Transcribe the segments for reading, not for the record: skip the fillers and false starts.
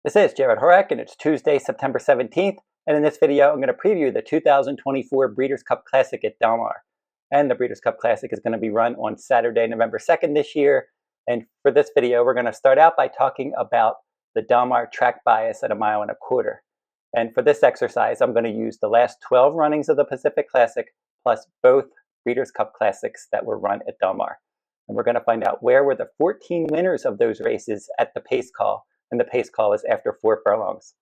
This is Jarrod Horak, and it's Tuesday, September 17th, and in this video I'm going to preview the 2024 Breeders' Cup Classic at Delmar. And the Breeders' Cup Classic is going to be run on Saturday, November 2nd this year, and for this video we're going to start out by talking about the Delmar track bias at 1.25 miles. And for this exercise I'm going to use the last 12 runnings of the Pacific Classic plus both Breeders' Cup Classics that were run at Delmar. And we're going to find out where were the 14 winners of those races at the pace call, and the pace call is after 4 furlongs.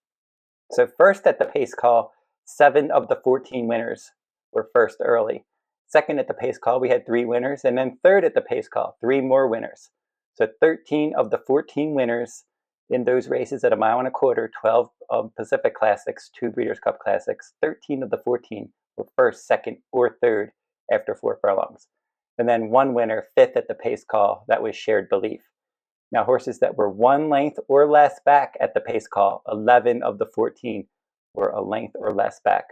So first at the pace call, 7 of the 14 winners were first early. Second at the pace call, we had 3 winners, and then third at the pace call, 3 more winners. So 13 of the 14 winners in those races at 1.25 miles, 12 Pacific Classics, 2 Breeders' Cup Classics, 13 of the 14 were first, second, or third after 4 furlongs. And then 1 winner, 5th at the pace call, that was Shared Belief. Now, horses that were 1 length or less back at the pace call, 11 of the 14 were a length or less back.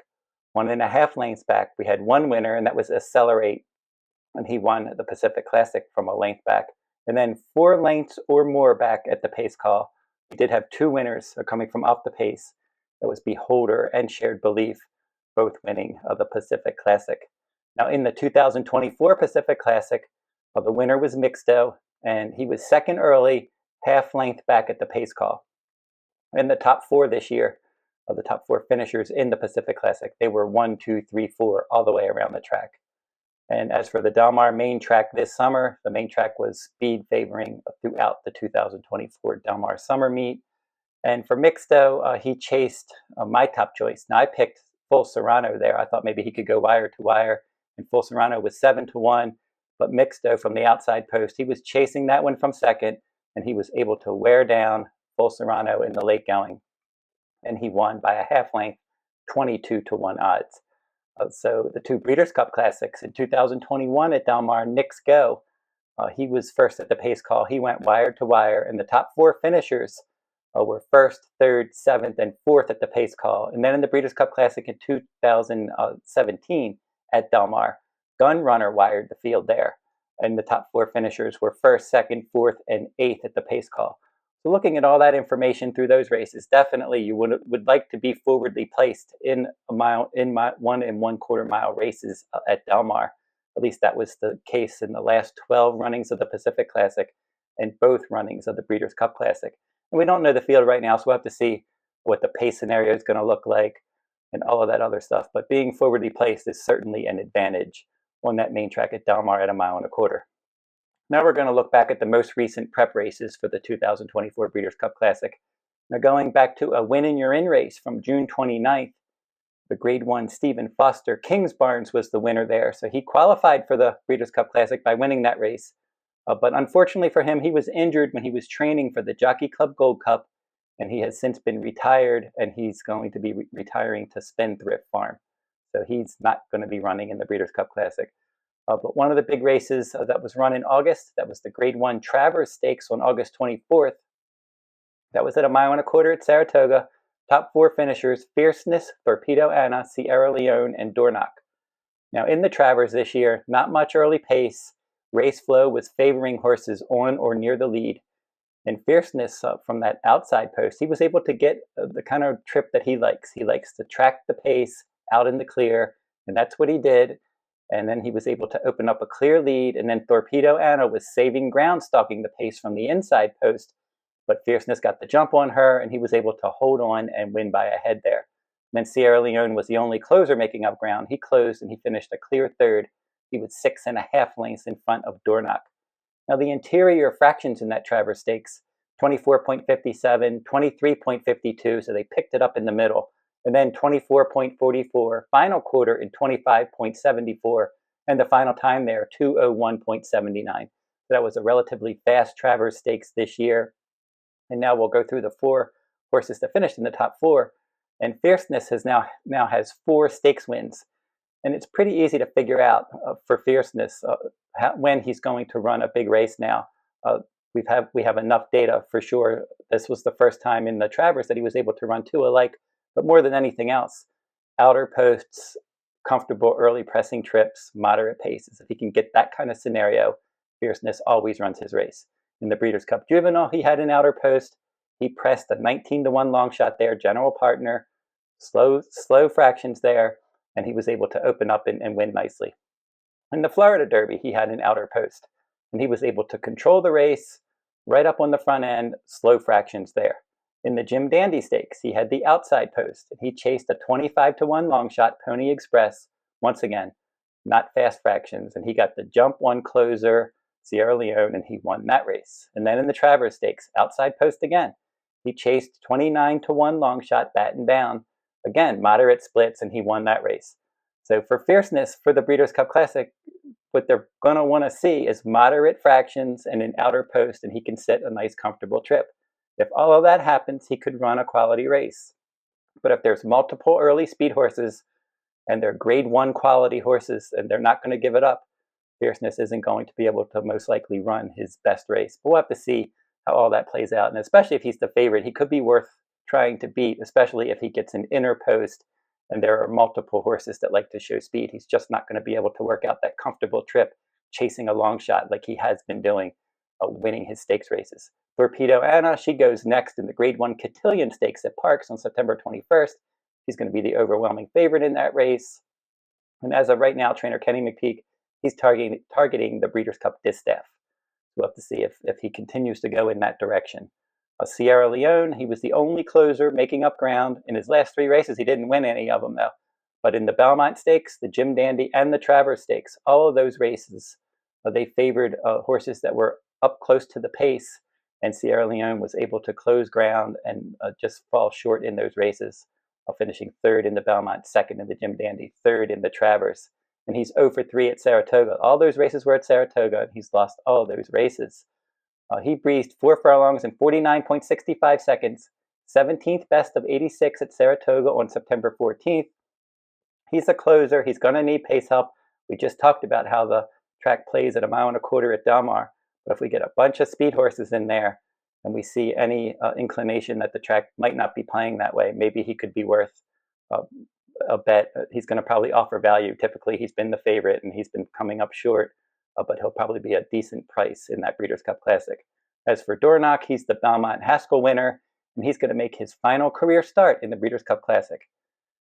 1.5 lengths back, we had 1 winner, and that was Accelerate, and he won the Pacific Classic from a length back. And then 4 lengths or more back at the pace call, we did have 2 winners coming from off the pace. That was Beholder and Shared Belief, both winning the Pacific Classic. Now, in the 2024 Pacific Classic, the winner was Mixto, and he was second early, half length back at the pace call. In the top 4 this year, of the top 4 finishers in the Pacific Classic, they were 1, 2, 3, 4 all the way around the track. And as for the Delmar main track this summer, the main track was speed favoring throughout the 2024 Delmar summer meet. And for Mixto, he chased my top choice. Now, I picked Full Serrano there. I thought maybe he could go wire to wire, and Full Serrano was 7-1. But Mixto from the outside post, he was chasing that one from second, and he was able to wear down Full Serrano in the late going, and he won by a half length, 22-1 odds. So the 2 Breeders' Cup Classics in 2021 at Delmar, Nick's Go, he was first at the pace call. He went wire to wire, and the top 4 finishers were first, third, 7th, and 4th at the pace call. And then in the Breeders' Cup Classic in 2017 at Delmar, Gun Runner wired the field there, and the top 4 finishers were first, second, 4th, and 8th at the pace call. So looking at all that information through those races, definitely you would like to be forwardly placed in 1 1/4 mile races at Delmar. At least that was the case in the last 12 runnings of the Pacific Classic and both runnings of the Breeders' Cup Classic. And we don't know the field right now, so we'll have to see what the pace scenario is going to look like and all of that other stuff. But being forwardly placed is certainly an advantage on that main track at Delmar at 1.25 miles. Now we're going to look back at the most recent prep races for the 2024 Breeders' Cup Classic. Now going back to a win and you're in race from June 29th, the Grade 1 Stephen Foster Kingsbarns was the winner there. So he qualified for the Breeders' Cup Classic by winning that race. But unfortunately for him, he was injured when he was training for the Jockey Club Gold Cup, and he has since been retired, and he's going to be retiring to Spendthrift Farm. So he's not going to be running in the Breeders' Cup Classic. But one of the big races that was run in August, that was the Grade 1 Travers Stakes on August 24th. That was at 1.25 miles at Saratoga. Top 4 finishers, Fierceness, Thorpedo Anna, Sierra Leone, and Dornoch. Now in the Travers this year, not much early pace. Race flow was favoring horses on or near the lead. And Fierceness from that outside post, he was able to get the kind of trip that he likes. He likes to track the pace out in the clear, and that's what he did. And then he was able to open up a clear lead, and then Thorpedo Anna was saving ground, stalking the pace from the inside post, but Fierceness got the jump on her, and he was able to hold on and win by a head there. And then Sierra Leone was the only closer making up ground. He closed, and he finished a clear third. He was 6.5 lengths in front of Dornoch. Now the interior fractions in that Travers Stakes, 24.57, 23.52, so they picked it up in the middle. And then 24.44, final quarter in 25.74, and the final time there, 2:01.79. So that was a relatively fast Travers Stakes this year. And now we'll go through the 4 horses that finished in the top 4. And Fierceness now has 4 stakes wins. And it's pretty easy to figure out for Fierceness when he's going to run a big race now. We have enough data for sure. This was the first time in the Travers that he was able to run 2 alike. But more than anything else, outer posts, comfortable early pressing trips, moderate paces. If he can get that kind of scenario, Fierceness always runs his race. In the Breeders' Cup Juvenile, he had an outer post. He pressed a 19-1 long shot there, general partner, slow fractions there, and he was able to open up and win nicely. In the Florida Derby, he had an outer post, and he was able to control the race right up on the front end, slow fractions there. In the Jim Dandy Stakes, he had the outside post, and he chased a 25-1 long shot, Pony Express, once again, not fast fractions, and he got the jump one closer, Sierra Leone, and he won that race. And then in the Travers Stakes, outside post again, he chased 29-1 long shot, Batten Down, again, moderate splits, and he won that race. So for Fierceness, for the Breeders' Cup Classic, what they're going to want to see is moderate fractions and an outer post, and he can sit a nice, comfortable trip. If all of that happens, he could run a quality race. But if there's multiple early speed horses, and they're grade 1 quality horses, and they're not going to give it up, Fierceness isn't going to be able to most likely run his best race. But we'll have to see how all that plays out. And especially if he's the favorite, he could be worth trying to beat, especially if he gets an inner post and there are multiple horses that like to show speed. He's just not going to be able to work out that comfortable trip chasing a long shot like he has been doing, winning his stakes races. Thorpedo Anna, she goes next in the Grade 1 Cotillion Stakes at Parks on September 21st. She's going to be the overwhelming favorite in that race. And as of right now, trainer Kenny McPeak, he's targeting the Breeders' Cup Distaff. We'll have to see if he continues to go in that direction. Sierra Leone, he was the only closer making up ground. In his last 3 races, he didn't win any of them, though. But in the Belmont Stakes, the Jim Dandy, and the Travers Stakes, all of those races, they favored horses that were up close to the pace, and Sierra Leone was able to close ground and just fall short in those races, finishing 3rd in the Belmont, 2nd in the Jim Dandy, 3rd in the Travers. And he's 0 for 3 at Saratoga. All those races were at Saratoga, and he's lost all of those races. He breezed 4 furlongs in 49.65 seconds, 17th best of 86 at Saratoga on September 14th. He's a closer. He's going to need pace help. We just talked about how the track plays at 1.25 miles at Del Mar. But if we get a bunch of speed horses in there and we see any inclination that the track might not be playing that way, maybe he could be worth a bet. He's going to probably offer value. Typically, he's been the favorite and he's been coming up short, but he'll probably be a decent price in that Breeders' Cup Classic. As for Dornoch, he's the Belmont Haskell winner, and he's going to make his final career start in the Breeders' Cup Classic.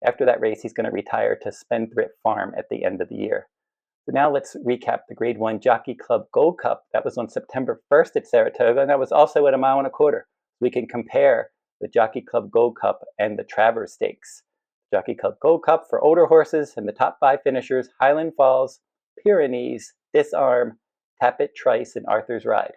After that race, he's going to retire to Spendthrift Farm at the end of the year. So now let's recap the Grade 1 Jockey Club Gold Cup. That was on September 1st at Saratoga, and that was also at 1.25 miles. We can compare the Jockey Club Gold Cup and the Travers Stakes. Jockey Club Gold Cup for older horses, and the top 5 finishers: Highland Falls, Pyrenees, Disarm, Tapit, Trice, and Arthur's Ride.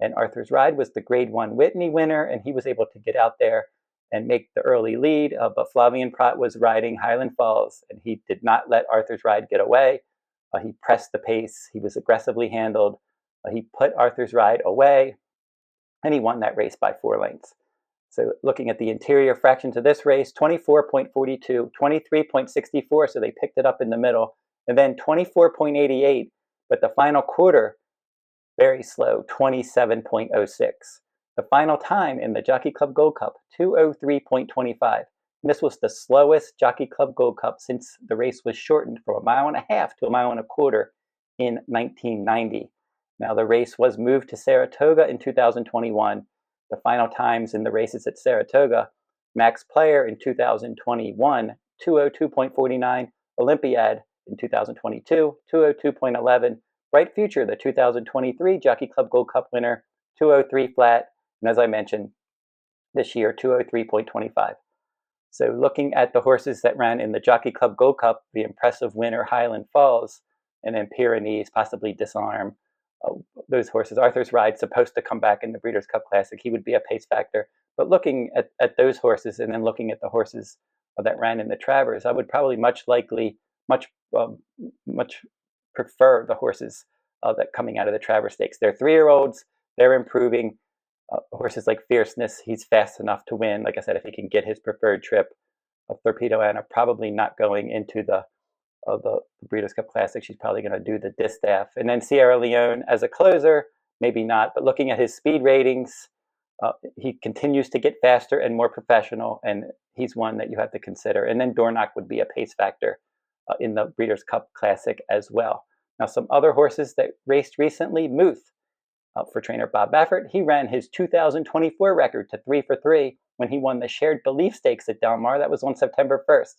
And Arthur's Ride was the Grade 1 Whitney winner, and he was able to get out there and make the early lead, but Flavien Prat was riding Highland Falls, and he did not let Arthur's Ride get away. He pressed the pace. He was aggressively handled. He put Arthur's Ride away, and he won that race by 4 lengths. So looking at the interior fractions of this race, 24.42, 23.64, so they picked it up in the middle, and then 24.88, but the final quarter, very slow, 27.06. The final time in the Jockey Club Gold Cup, 2:03.25. This was the slowest Jockey Club Gold Cup since the race was shortened from 1.5 miles to 1.25 miles in 1990. Now the race was moved to Saratoga in 2021. The final times in the races at Saratoga: Max Player in 2021, 2:02.49, Olympiad in 2022, 2:02.11, Bright Future, the 2023 Jockey Club Gold Cup winner, 2:03 flat, and as I mentioned, this year, 2:03.25. So looking at the horses that ran in the Jockey Club Gold Cup, the impressive winner Highland Falls, and then Pyrenees, possibly Disarm, those horses. Arthur's Ride supposed to come back in the Breeders' Cup Classic. He would be a pace factor. But looking at those horses and then looking at the horses that ran in the Travers, I would probably much prefer the horses that coming out of the Travers Stakes. They're 3-year-olds. They're improving. Horses like Fierceness, he's fast enough to win. Like I said, if he can get his preferred trip. Thorpedo Anna probably not going into the Breeders' Cup Classic. She's probably going to do the distaff. And then Sierra Leone as a closer, maybe not. But looking at his speed ratings, he continues to get faster and more professional, and he's one that you have to consider. And then Dornoch would be a pace factor in the Breeders' Cup Classic as well. Now, some other horses that raced recently: Muth. For trainer Bob Baffert, he ran his 2024 record to 3 for 3 when he won the Shared Belief Stakes at Del Mar. That was on September 1st.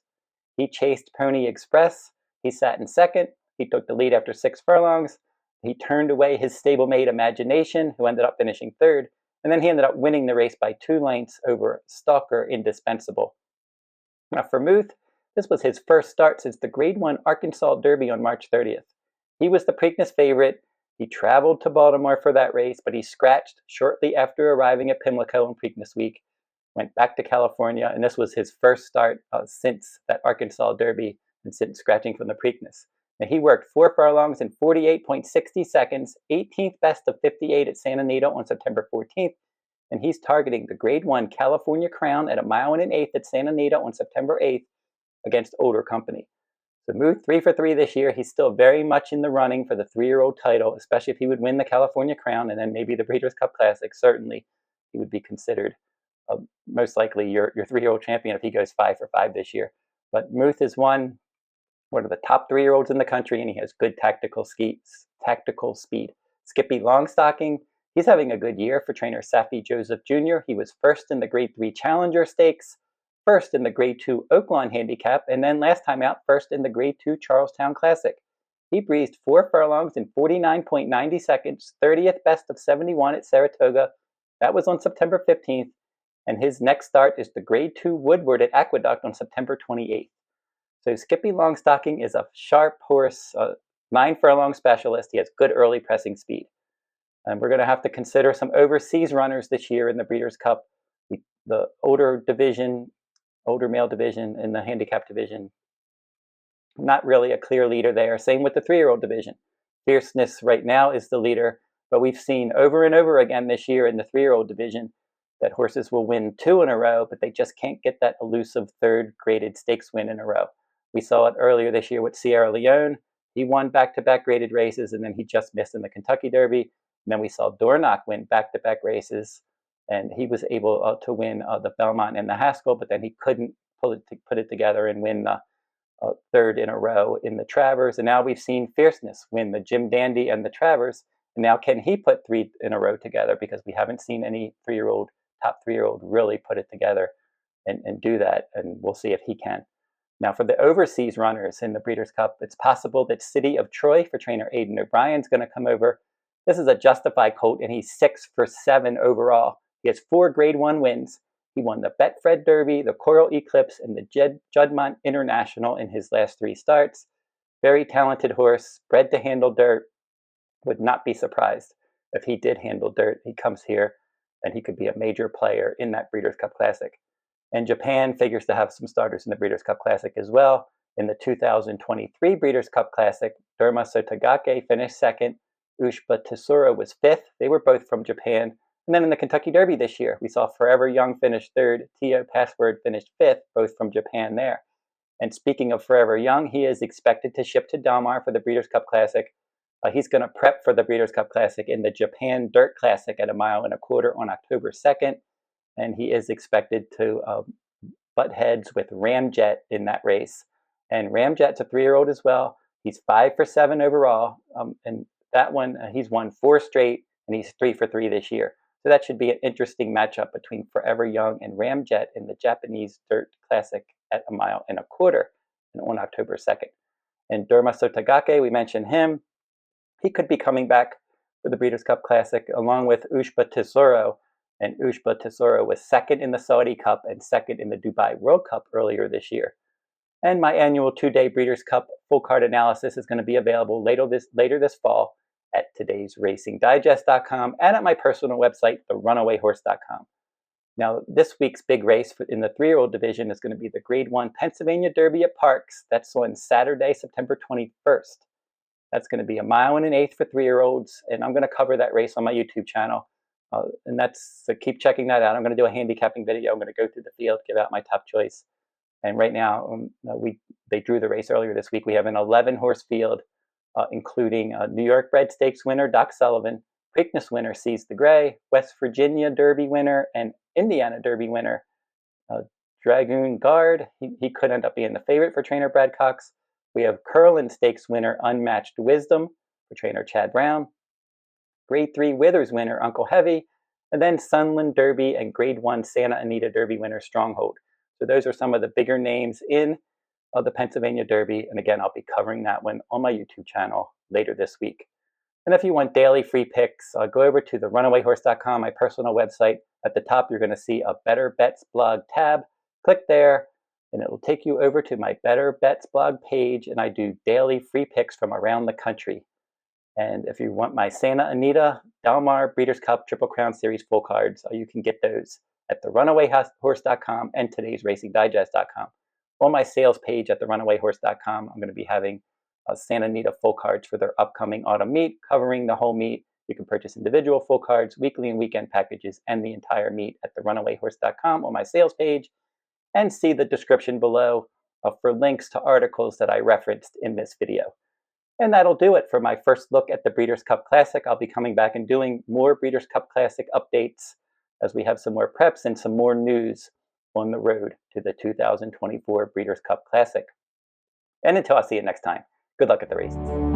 He chased Pony Express. He sat in second. He took the lead after 6 furlongs. He turned away his stablemate Imagination, who ended up finishing third. And then he ended up winning the race by 2 lengths over Stalker Indispensable. Now for Muth, this was his first start since the Grade 1 Arkansas Derby on March 30th. He was the Preakness favorite. He traveled to Baltimore for that race, but he scratched shortly after arriving at Pimlico on Preakness week, went back to California, and this was his first start since that Arkansas Derby and since scratching from the Preakness. Now, he worked 4 furlongs in 48.60 seconds, 18th best of 58 at Santa Anita on September 14th, and he's targeting the Grade 1 California Crown at 1 1/8 at Santa Anita on September 8th against Older Company. So Muth 3 for 3 this year. He's still very much in the running for the 3-year-old title, especially if he would win the California Crown and then maybe the Breeders' Cup Classic. Certainly, he would be considered most likely your 3-year-old champion if he goes 5 for 5 this year. But Muth is one of the top 3-year-olds in the country, and he has good tactical speed. Skippylongstocking, he's having a good year for trainer Safi Joseph Jr. He was first in the Grade 3 Challenger Stakes, first in the Grade 2 Oaklawn Handicap, and then last time out, first in the Grade 2 Charlestown Classic. He breezed 4 furlongs in 49.90 seconds, 30th best of 71 at Saratoga. That was on September 15th, and his next start is the Grade 2 Woodward at Aqueduct on September 28th. So Skippylongstocking is a sharp horse, 9-furlong specialist. He has good early pressing speed. And we're going to have to consider some overseas runners this year in the Breeders' Cup. The older male division in the handicap division, not really a clear leader there. Same with the 3-year-old division. Fierceness right now is the leader, but we've seen over and over again this year in the 3-year-old division that horses will win 2 in a row, but they just can't get that elusive 3rd graded stakes win in a row. We saw it earlier this year with Sierra Leone. He won back-to-back graded races, and then he just missed in the Kentucky Derby. And then we saw Dornoch win back-to-back races, and he was able to win the Belmont and the Haskell, but then he couldn't put it together and win the 3rd in a row in the Travers. And now we've seen Fierceness win the Jim Dandy and the Travers. And now can he put 3 in a row together? Because we haven't seen any top 3-year-old really put it together and do that. And we'll see if he can. Now for the overseas runners in the Breeders' Cup, it's possible that City of Troy for trainer Aidan O'Brien is going to come over. This is a Justified colt, and he's 6 for 7 overall. He has 4 Grade 1 wins. He won the Betfred Derby, the Coral Eclipse, and the Juddmonte International in his last 3 starts. Very talented horse, bred to handle dirt. Would not be surprised if he did handle dirt. He comes here, and he could be a major player in that Breeders' Cup Classic. And Japan figures to have some starters in the Breeders' Cup Classic as well. In the 2023 Breeders' Cup Classic, Derma Sotogake finished 2nd. Ushba Tesoro was 5th. They were both from Japan. And then in the Kentucky Derby this year, we saw Forever Young finish 3rd. Tio Password finished 5th, both from Japan there. And speaking of Forever Young, he is expected to ship to Del Mar for the Breeders' Cup Classic. He's going to prep for the Breeders' Cup Classic in the Japan Dirt Classic at 1 1/4 on October 2nd. And he is expected to butt heads with Ramjet in that race. And Ramjet's a 3-year-old as well. He's 5 for 7 overall. And that one, he's won 4 straight, and he's 3 for 3 this year. So that should be an interesting matchup between Forever Young and Ramjet in the Japanese Dirt Classic at 1 1/4 on October 2nd. And Derma Sotogake, we mentioned him. He could be coming back for the Breeders' Cup Classic along with Ushba Tesoro. And Ushba Tesoro was 2nd in the Saudi Cup and 2nd in the Dubai World Cup earlier this year. And my annual 2-day Breeders' Cup full card analysis is going to be available later this fall at todaysracingdigest.com and at my personal website, therunawayhorse.com. Now, this week's big race in the 3-year-old division is going to be the Grade 1 Pennsylvania Derby at Parks. That's on Saturday, September 21st. That's going to be 1 1/8 for 3-year-olds, and I'm going to cover that race on my YouTube channel. So keep checking that out. I'm going to do a handicapping video. I'm going to go through the field, give out my top choice. And right now, they drew the race earlier this week. We have an 11-horse field, including New York Bred Stakes winner Doc Sullivan, Preakness winner Seize the Gray, West Virginia Derby winner, and Indiana Derby winner Dragoon Guard. He could end up being the favorite for trainer Brad Cox. We have Curlin Stakes winner Unmatched Wisdom for trainer Chad Brown. Grade 3 Withers winner Uncle Heavy, and then Sunland Derby and Grade 1 Santa Anita Derby winner Stronghold. So those are some of the bigger names in the Pennsylvania Derby, and again, I'll be covering that one on my YouTube channel later this week. And if you want daily free picks, go over to the runawayrhorse.com, my personal website. At the top, you're going to see a Better Bets blog tab. Click there, and it will take you over to my Better Bets blog page, and I do daily free picks from around the country. And if you want my Santa Anita, Dalmar, Breeders' Cup, Triple Crown Series full cards, you can get those at the runawayrhorse.com and todaysracingdigest.com. On my sales page at the runawayrhorse.com, I'm going to be having Santa Anita full cards for their upcoming autumn meet, covering the whole meet. You can purchase individual full cards, weekly and weekend packages, and the entire meet at the runawayrhorse.com on my sales page, and see the description below for links to articles that I referenced in this video. And that'll do it for my first look at the Breeders' Cup Classic. I'll be coming back and doing more Breeders' Cup Classic updates as we have some more preps and some more news on the road to the 2024 Breeders' Cup Classic. And until I see you next time, good luck at the races.